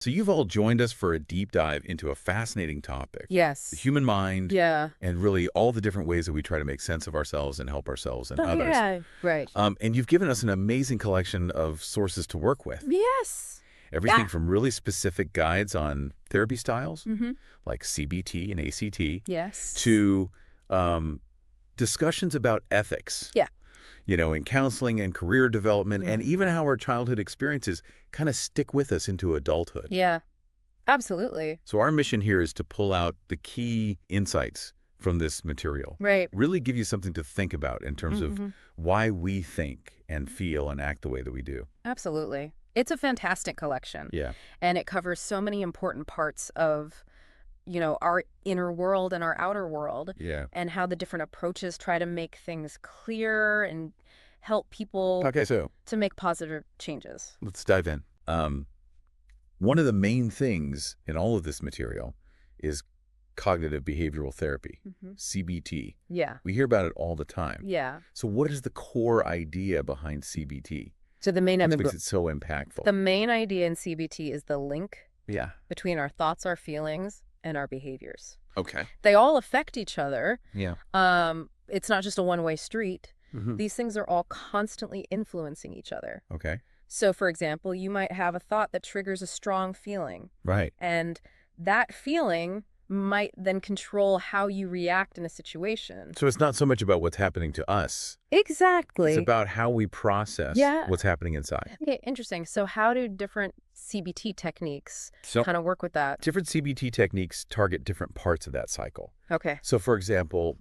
So you've all joined us for a deep dive into a fascinating topic, the Yes. human mind, Yeah. and really all the different ways that we try to make sense of ourselves and help ourselves and Oh, others. yeah. Right. And you've given us an amazing collection of sources to work with. Yes. Everything Yeah. from really specific guides on therapy styles, Mm-hmm. like CBT and ACT, Yes. to um, discussions about ethics, Yeah. in counseling and career development, and Mhm. even how our childhood experiences kind of stick with us into adulthood. Yeah. Absolutely. So our mission here is to pull out the key insights from this material. Right. Really give you something to think about in terms of Mm-hmm. why we think and feel and act the way that we do. Absolutely. It's a fantastic collection, Yeah. and it covers so many important parts of, our inner world and our outer world, Yeah. and how the different approaches try to make things clear and help people Okay, so to make positive changes. let's dive in. One of the main things in all of this material is cognitive behavioral therapy, Mm-hmm. CBT. Yeah. We hear about it all the time. Yeah. So what is the core idea behind CBT? So the main What makes it so impactful? The main idea in CBT is the link Yeah. between our thoughts, our feelings, and our behaviors. Okay. They all affect each other. Yeah. It's not just a one-way street. Mm-hmm. These things are all constantly influencing each other. Okay. So, for example, you might have a thought that triggers a strong feeling, Right. and that feeling might then control how you react in a situation. So it's not so much about what's happening to us. Exactly. It's about how we process Yeah. what's happening inside. Okay, interesting. So how do different CBT techniques So kind of work with that? different CBT techniques target different parts of that cycle. Okay. So for example,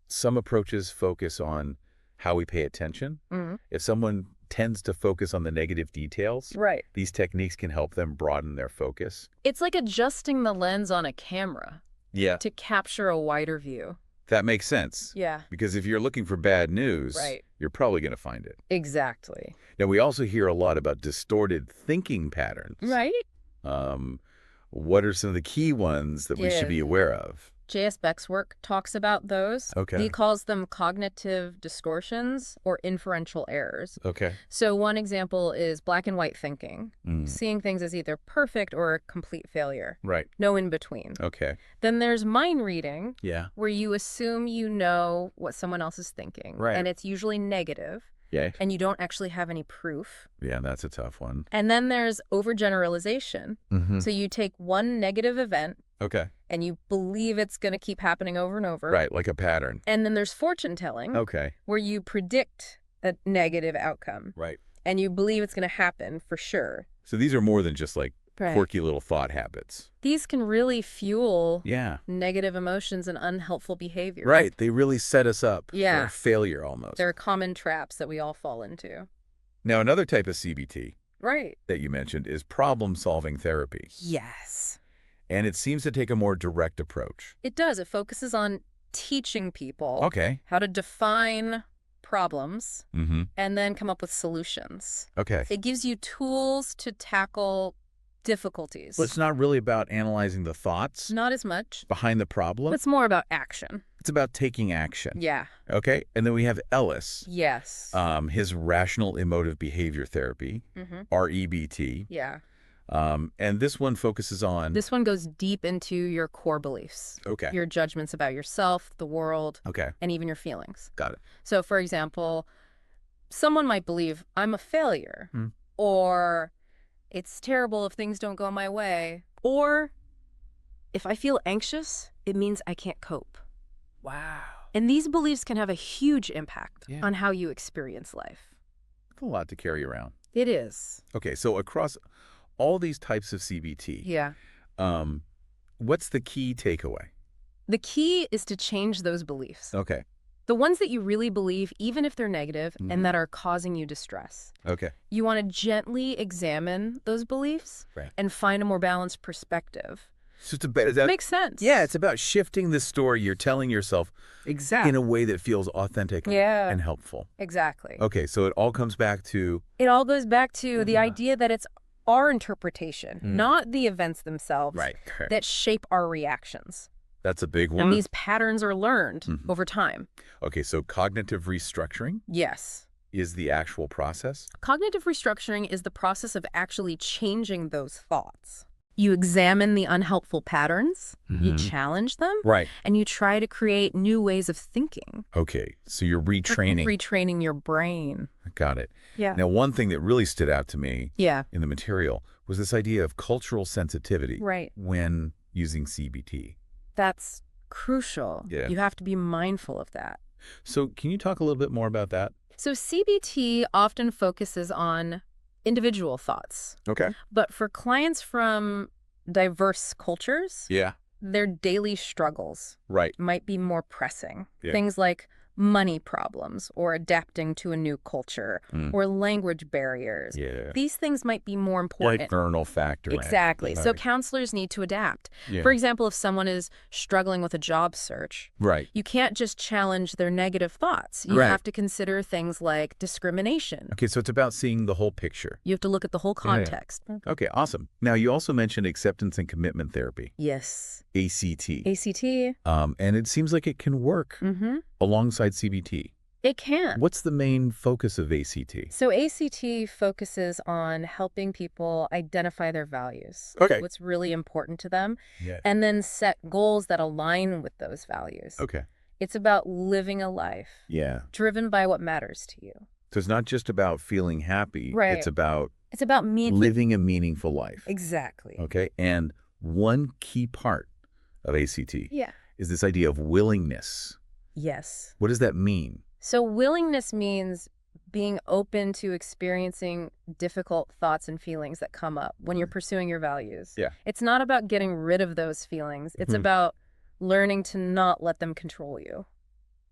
some approaches focus on how we pay attention. Mm-hmm. If someone tends to focus on the negative details, Right. these techniques can help them broaden their focus. It's like adjusting the lens on a camera Yeah. to capture a wider view. That makes sense. Yeah. Because if you're looking for bad news, Right. you're probably going to find it. Exactly. Now, we also hear a lot about distorted thinking patterns. Right? What are some of the key ones that we should be aware of? J.S. Beck's work talks about those. Okay. He calls them cognitive distortions or inferential errors. Okay. So one example is black and white thinking, seeing things as either perfect or a complete failure. Right. No in between. Okay. Then there's mind reading, Yeah. where you assume you know what someone else is thinking. Right. And it's usually negative, Yeah. and you don't actually have any proof. Yeah, that's a tough one. And then there's overgeneralization. Mm-hmm. So you take one negative event, Okay. and you believe it's going to keep happening over and over. Right, like a pattern. And then there's fortune telling, Okay. where you predict a negative outcome, Right. and you believe it's going to happen for sure. So these are more than just like Right. quirky little thought habits. These can really fuel Yeah. negative emotions and unhelpful behavior. Right. They really set us up Yeah. for failure almost. They're common traps that we all fall into. Now, another type of CBT Right. that you mentioned is problem-solving therapy. Yes. And it seems to take a more direct approach. It does. It focuses on teaching people Okay. how to define problems Mm-hmm. and then come up with solutions. Okay. It gives you tools to tackle difficulties. But it's not really about analyzing the thoughts Not as much. behind the problem. It's more about action. It's about taking action. Yeah. Okay. And then we have Ellis, Yes. his rational emotive behavior therapy, Mm-hmm. REBT. Yeah. And this one focuses on. This one goes deep into your core beliefs, Okay. your judgments about yourself, the world, Okay. and even your feelings. Got it. So, for example, someone might believe I'm a failure, Hmm. or it's terrible if things don't go my way, or if I feel anxious, it means I can't cope. Wow. And these beliefs can have a huge impact Yeah. on how you experience life. That's a lot to carry around. It is. Okay. So across all these types of CBT, Yeah. what's the key takeaway? The key is to change those beliefs. Okay. The ones that you really believe, even if they're negative, Mhm. and that are causing you distress. Okay. You want to gently examine those beliefs Right. and find a more balanced perspective. So it's about, is that, Makes sense. yeah, it's about shifting the story you're telling yourself exactly in a way that feels authentic Yeah. and helpful. Exactly. Okay. So it all comes back to. It all goes back to the Yeah. idea that it's our interpretation, not the events themselves, Right. that shape our reactions. That's a big one. And these patterns are learned Mhm. over time. Okay. So cognitive restructuring Yes. is the actual process? Cognitive restructuring is the process of actually changing those thoughts. You examine the unhelpful patterns, you challenge them, Right. and you try to create new ways of thinking. Okay, so you're retraining. Retraining your brain. Got it. Yeah. Now, one thing that really stood out to me Yeah. in the material was this idea of cultural sensitivity Right. when using CBT. That's crucial. Yeah. You have to be mindful of that. So can you talk a little bit more about that? So CBT often focuses on individual thoughts. Okay. But for clients from diverse cultures, Yeah. their daily struggles Right. might be more pressing. Yeah. Things like money problems or adapting to a new culture or language barriers. Yeah. These things might be more important. External factor. Exactly. So Right. counselors need to adapt. Yeah. For example, if someone is struggling with a job search, Right. you can't just challenge their negative thoughts. You Right. have to consider things like discrimination. Okay, so it's about seeing the whole picture. You have to look at the whole Yeah, yeah. context. Okay, awesome. Now, you also mentioned acceptance and commitment therapy, Yes. ACT. ACT. And it seems like it can work alongside CBT. It can. What's the main focus of ACT? So ACT focuses on helping people identify their values, Okay. what's really important to them, Yeah. and then set goals that align with those values. Okay. It's about living a life Yeah. driven by what matters to you. So it's not just about feeling happy. Right. It's about It's about me. living a meaningful life. Exactly. Okay. And one key part of ACT Yeah. is this idea of willingness. Yes. What does that mean? So willingness means being open to experiencing difficult thoughts and feelings that come up when you're pursuing your values. Yeah. It's not about getting rid of those feelings. It's about learning to not let them control you.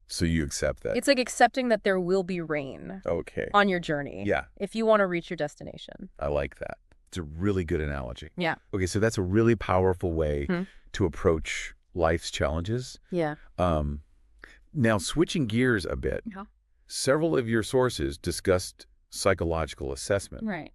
So you accept that. It's like accepting that there will be rain Okay. on your journey. Yeah. If you want to reach your destination. I like that. It's a really good analogy. Yeah. Okay, so that's a really powerful way Hmm. to approach life's challenges. Yeah. Now, switching gears a bit, Yeah. several of your sources discussed psychological assessment. Right.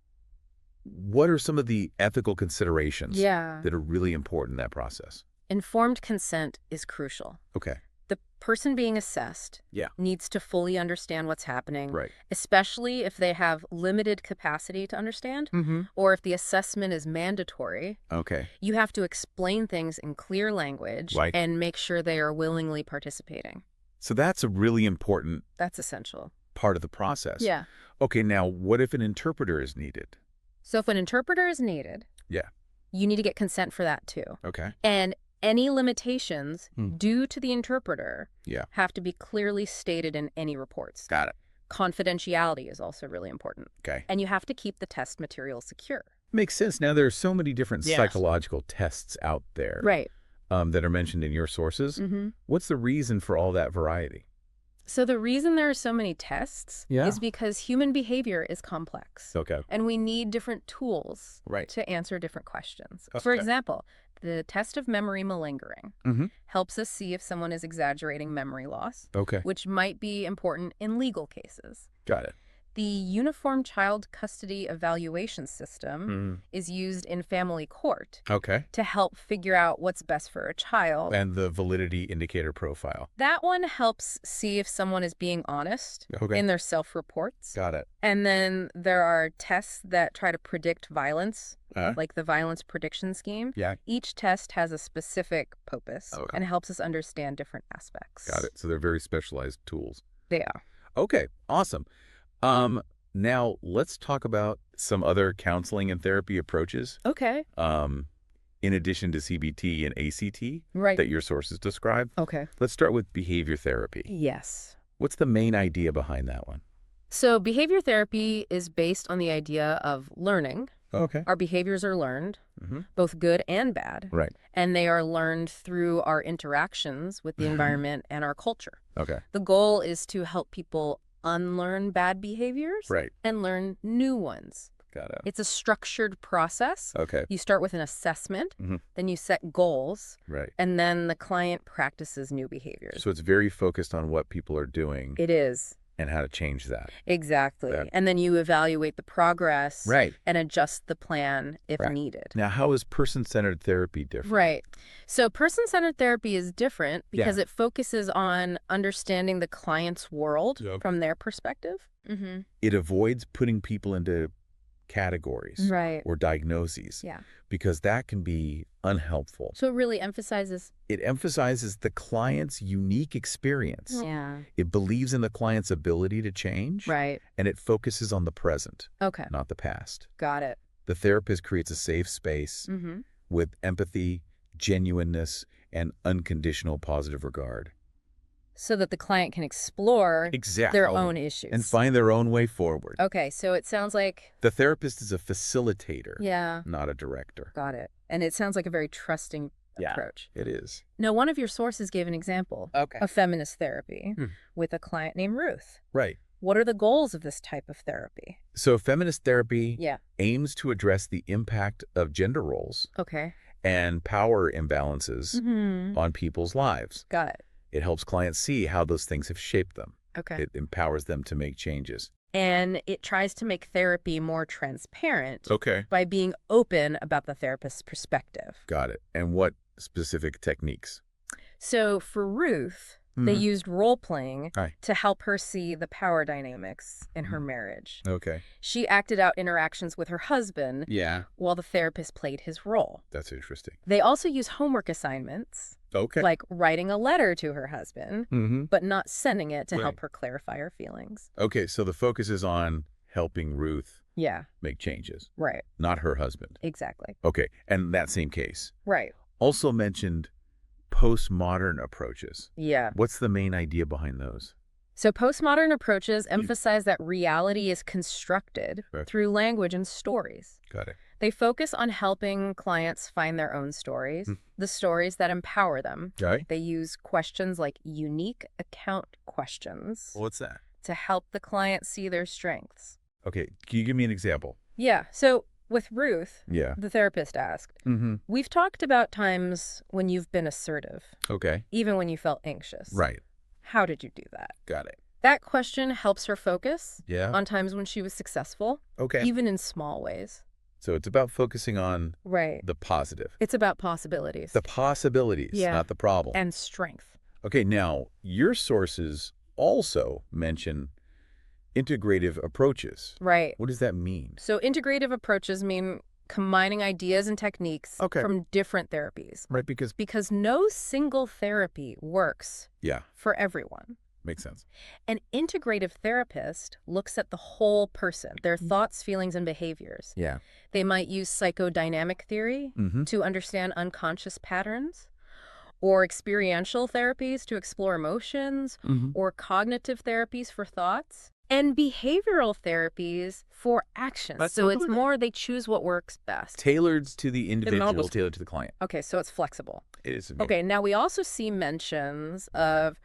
What are some of the ethical considerations Yeah. that are really important in that process? Informed consent is crucial. Okay. The person being assessed Yeah. needs to fully understand what's happening, Right. especially if they have limited capacity to understand or if the assessment is mandatory. Okay. You have to explain things in clear language Right. and make sure they are willingly participating. So that's a really important That's essential. part of the process. Yeah. Okay, now what if an interpreter is needed? So if an interpreter is needed, Yeah. you need to get consent for that too. Okay. And any limitations due to the interpreter Yeah. have to be clearly stated in any reports. Got it. Confidentiality is also really important. Okay. And you have to keep the test material secure. Makes sense. Now, there are so many different Yes. psychological tests out there Right. that are mentioned in your sources. What's the reason for all that variety? So the reason there are so many tests Yeah. is because human behavior is complex. Okay. And we need different tools Right. to answer different questions. Okay. For example, the test of memory malingering Mm-hmm. helps us see if someone is exaggerating memory loss, Okay. which might be important in legal cases. Got it. The Uniform Child Custody Evaluation System is used in family court Okay. to help figure out what's best for a child. And the validity indicator profile. That one helps see if someone is being honest Okay. in their self-reports. Got it. And then there are tests that try to predict violence, Uh, like the violence prediction scheme. yeah. Each test has a specific purpose Okay. and helps us understand different aspects. Got it. So they're very specialized tools. They are. Okay. Awesome. Now let's talk about some other counseling and therapy approaches. Okay. In addition to CBT and ACT Right. that your sources describe. Okay. Let's start with behavior therapy. Yes. What's the main idea behind that one? So behavior therapy is based on the idea of learning. Okay. Our behaviors are learned, Mhm. both good and bad. Right. And they are learned through our interactions with the environment and our culture. Okay. The goal is to help people unlearn bad behaviors Right. and learn new ones. Got it. It's a structured process. Okay. You start with an assessment, Mhm. then you set goals, Right. and then the client practices new behaviors. So it's very focused on what people are doing It is. and how to change that. Exactly. That- And then you evaluate the progress Right. and adjust the plan if Right. needed. Now, how is person-centered therapy different? Right. So person-centered therapy is different because it focuses on understanding the client's world from their perspective. Mm-hmm. It avoids putting people into categories Right. or diagnoses Yeah. because that can be unhelpful. So it really emphasizes. It emphasizes the client's unique experience. Yeah. It believes in the client's ability to change. Right. And it focuses on the present, Okay. not the past. Got it. The therapist creates a safe space Mm-hmm. with empathy, genuineness, and unconditional positive regard. So that the client can explore Exactly. their own issues. And find their own way forward. Okay, so it sounds like. The therapist is a facilitator, Yeah. not a director. Got it. And it sounds like a very trusting approach. It is. Now, one of your sources gave an example of feminist therapy with a client named Ruth. Right. What are the goals of this type of therapy? So feminist therapy Yeah. aims to address the impact of gender roles Okay. and power imbalances Mm-hmm. on people's lives. Got it. It helps clients see how those things have shaped them. Okay. It empowers them to make changes. And it tries to make therapy more transparent Okay. by being open about the therapist's perspective. Got it. And what specific techniques? So for Ruth, they used role-playing Right. to help her see the power dynamics in her marriage. Okay. She acted out interactions with her husband Yeah. while the therapist played his role. That's interesting. They also use homework assignments, Okay. like writing a letter to her husband, Mm-hmm. but not sending it to Right. help her clarify her feelings. Okay, so the focus is on helping Ruth Yeah, make changes, right. not her husband. Exactly. Okay, and that same case Right. also mentioned postmodern approaches. Yeah. What's the main idea behind those? So postmodern approaches emphasize that reality is constructed Right. through language and stories. Got it. They focus on helping clients find their own stories, the stories that empower them. Right. They use questions like unique account questions What's that? to help the client see their strengths. Okay, can you give me an example? Yeah. So with Ruth, Yeah. the therapist asked, Mm-hmm. we've talked about times when you've been assertive, Okay. even when you felt anxious. Right. How did you do that? Got it. That question helps her focus Yeah. on times when she was successful, Okay. even in small ways. So it's about focusing on Right. the positive. It's about possibilities. The possibilities, Yeah. not the problem. And strength. Okay, now, your sources also mention integrative approaches. Right. What does that mean? So integrative approaches mean combining ideas and techniques from different therapies. Right, because No single therapy works yeah, for everyone. makes sense. An integrative therapist looks at the whole person, their thoughts, feelings, and behaviors. Yeah. They might use psychodynamic theory Mm-hmm. to understand unconscious patterns, or experiential therapies to explore emotions, Mm-hmm. or cognitive therapies for thoughts, and behavioral therapies for actions. That's So it's totally- more they choose what works best. Tailored to the individual, almost- tailored to the client. Okay, so it's flexible. It is. Okay, now we also see mentions of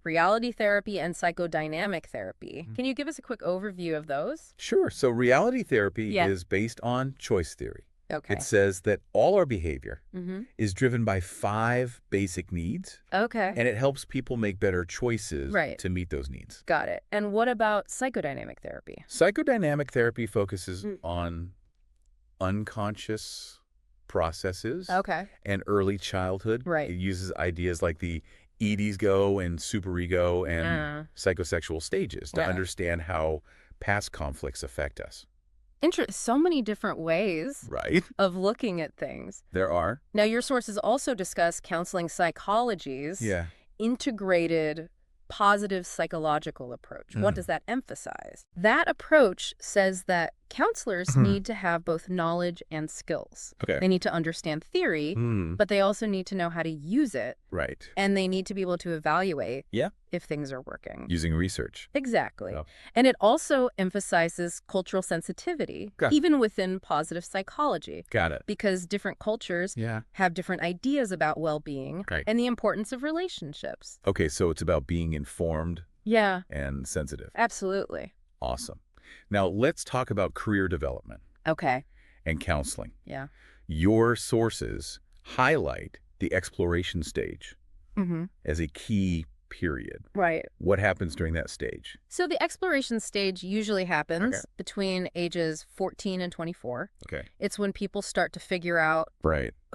reality therapy and psychodynamic therapy. Can you give us a quick overview of those? Sure. So reality therapy Yeah. is based on choice theory. Okay. It says that all our behavior Mm-hmm. is driven by 5 basic needs, Okay. and it helps people make better choices Right. to meet those needs. Got it. And what about psychodynamic therapy? Psychodynamic therapy focuses Mm. on unconscious processes Okay. and early childhood. Right. It uses ideas like the Edie's go and superego and psychosexual stages to Yeah. understand how past conflicts affect us. So many different ways Right. of looking at things. There are. Now, your sources also discuss counseling psychology's Yeah. integrated positive psychological approach. What Mm. does that emphasize? That approach says that counselors need to have both knowledge and skills. Okay. They need to understand theory, but they also need to know how to use it, Right. and they need to be able to evaluate Yeah. if things are working. Using research. Exactly. Yep. And it also emphasizes cultural sensitivity, Got it. even within positive psychology, Got it. because different cultures Yeah. have different ideas about well-being Right. and the importance of relationships. Okay, so it's about being informed Yeah, and sensitive. absolutely. Awesome. Now, let's talk about career development Okay. and counseling. Yeah. Your sources highlight the exploration stage Mm-hmm. as a key period. Right. What happens during that stage? So the exploration stage usually happens between ages 14 and 24. Okay. It's when people start to figure out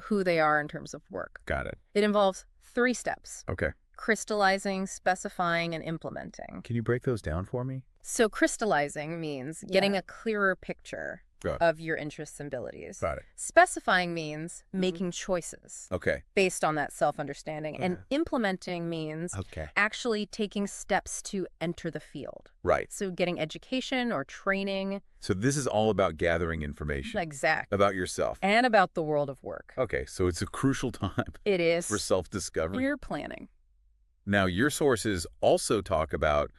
who they are in terms of work. Got it. It involves 3 steps. Okay. Crystallizing, specifying, and implementing. Can you break those down for me? So crystallizing means getting a clearer picture of your interests and abilities. Got it. Specifying means making choices based on that self-understanding. And implementing means actually taking steps to enter the field. Right. So getting education or training. So this is all about gathering information. Exactly. About yourself. And about the world of work. Okay, so it's a crucial time. It is. For self-discovery. You're planning. Now, your sources also talk about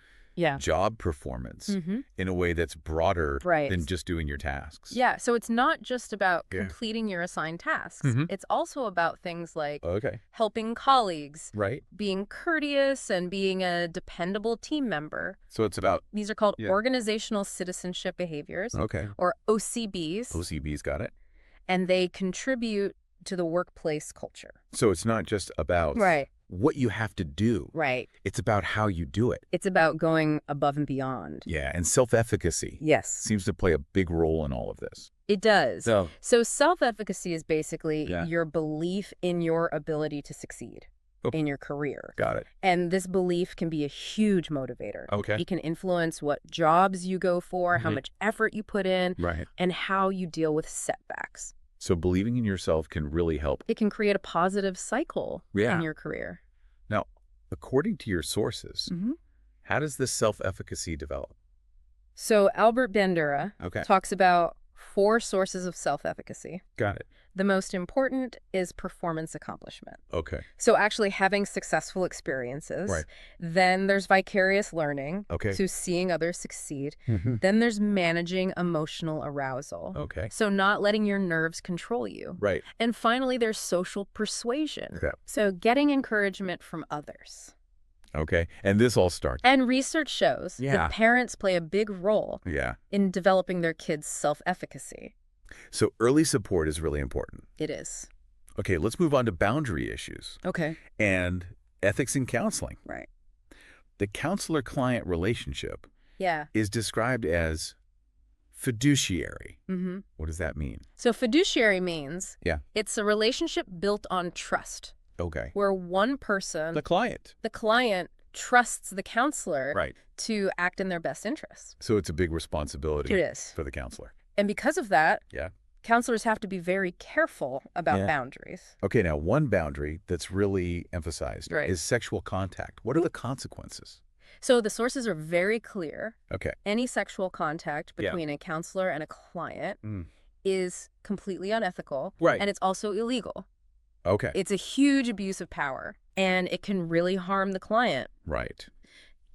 job performance in a way that's broader than just doing your tasks. Yeah, so it's not just about completing your assigned tasks. It's also about things like helping colleagues, being courteous, and being a dependable team member. So it's about... These are called organizational citizenship behaviors, or OCBs. OCBs, got it. And they contribute to the workplace culture. So it's not just about... what you have to do. Right. It's about how you do it. It's about going above and beyond. Yeah, and self-efficacy seems to play a big role in all of this. It does. So self-efficacy is basically your belief in your ability to succeed in your career. Got it. And this belief can be a huge motivator. Okay. It can influence what jobs you go for, how much effort you put in, and how you deal with setbacks. So believing in yourself can really help. It can create a positive cycle in your career. Now, according to your sources, how does this self-efficacy develop? So Albert Bandura talks about 4 sources of self-efficacy. Got it. The most important is performance accomplishment. Okay. So actually having successful experiences. Right. Then there's vicarious learning. Okay. So seeing others succeed. Then there's managing emotional arousal. Okay. So not letting your nerves control you. Right. And finally, there's social persuasion. Okay. So getting encouragement from others. Okay. And this all starts. And research shows that parents play a big role in developing their kids' self-efficacy. So early support is really important. It is. Okay, let's move on to boundary issues. Okay. And ethics in counseling. Right. The counselor-client relationship is described as fiduciary. What does that mean? So fiduciary means it's a relationship built on trust. Okay. Where one person, the client trusts the counselor to act in their best interest. So it's a big responsibility it is. For the counselor. And because of that, counselors have to be very careful about boundaries. Okay, now one boundary that's really emphasized is sexual contact. What are the consequences? So the sources are very clear. Okay. Any sexual contact between a counselor and a client is completely unethical. Right. And it's also illegal. Okay. It's a huge abuse of power, and it can really harm the client. Right.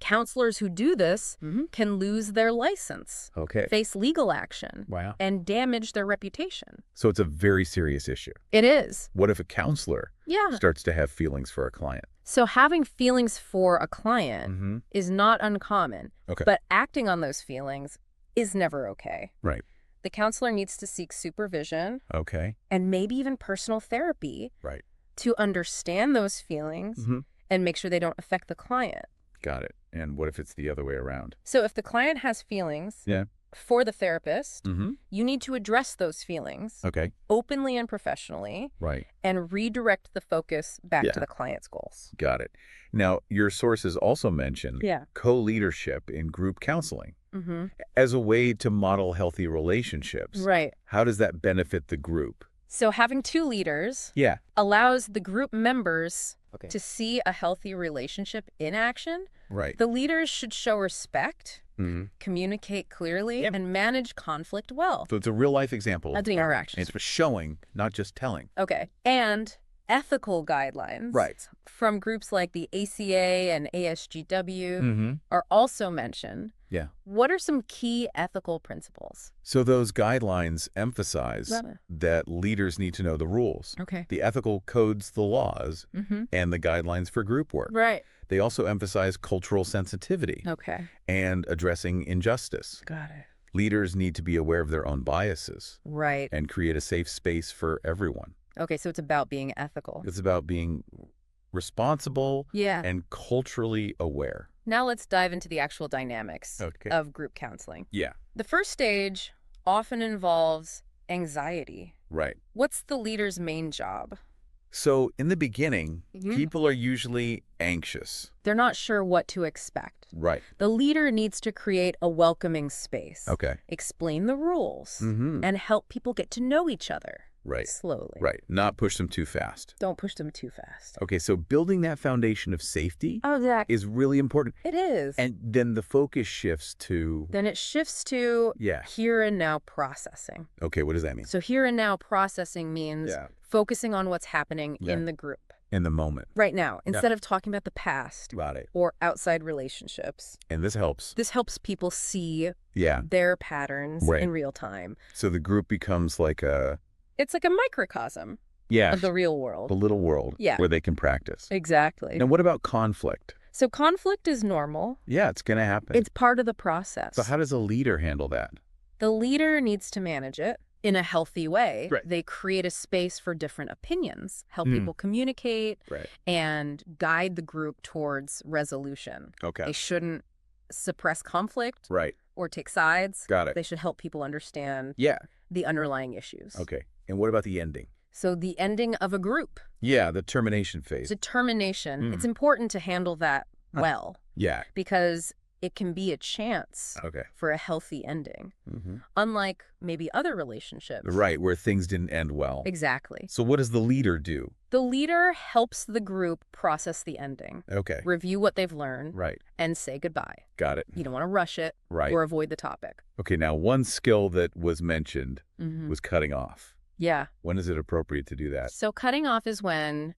Counselors who do this can lose their license, face legal action, and damage their reputation. So it's a very serious issue. It is. What if a counselor starts to have feelings for a client? So having feelings for a client is not uncommon, but acting on those feelings is never okay. Right. The counselor needs to seek supervision and maybe even personal therapy to understand those feelings and make sure they don't affect the client. Got it. And what if it's the other way around? So if the client has feelings for the therapist, you need to address those feelings openly and professionally and redirect the focus back to the client's goals. Got it. Now, your sources also mention co-leadership in group counseling as a way to model healthy relationships. Right. How does that benefit the group? So having 2 leaders allows the group members to see a healthy relationship in action. Right. The leaders should show respect, communicate clearly, and manage conflict well. So it's a real-life example of interactions. It's for showing, not just telling. Okay. And ethical guidelines from groups like the ACA and ASGW are also mentioned. Yeah. What are some key ethical principles? So those guidelines emphasize that leaders need to know the rules. Okay. The ethical codes, the laws, and the guidelines for group work. Right. They also emphasize cultural sensitivity. Okay. And addressing injustice. Got it. Leaders need to be aware of their own biases. Right. And create a safe space for everyone. Okay, so it's about being ethical. It's about being responsible, and culturally aware. Now let's dive into the actual dynamics of group counseling. Yeah. The first stage often involves anxiety. Right. What's the leader's main job? So in the beginning, people are usually anxious. They're not sure what to expect. Right. The leader needs to create a welcoming space. Okay. Explain the rules and help people get to know each other. Right. Slowly. Right. Not push them too fast. Don't push them too fast. Okay, so building that foundation of safety is really important. It is. And then the focus shifts to... Then it shifts to here and now processing. Okay, what does that mean? So here and now processing means focusing on what's happening in the group. In the moment. Right now, instead of talking about the past or outside relationships. And this helps. This helps people see their patterns in real time. So the group becomes like a... It's like a microcosm of the real world. The little world where they can practice. Exactly. Now, what about conflict? So conflict is normal. Yeah, it's going to happen. It's part of the process. So how does a leader handle that? The leader needs to manage it in a healthy way. Right. They create a space for different opinions, help people communicate, and guide the group towards resolution. Okay. They shouldn't suppress conflict or take sides. Got it. They should help people understand the underlying issues. Okay. And what about the ending? So the ending of a group. Yeah, the termination phase. The termination. It's important to handle that well. Yeah. Because it can be a chance for a healthy ending. Unlike maybe other relationships. Right, where things didn't end well. Exactly. So what does the leader do? The leader helps the group process the ending. Okay. Review what they've learned. Right. And say goodbye. Got it. You don't want to rush it. Right. Or avoid the topic. Okay, now one skill that was mentioned was cutting off. Yeah. When is it appropriate to do that? So cutting off is when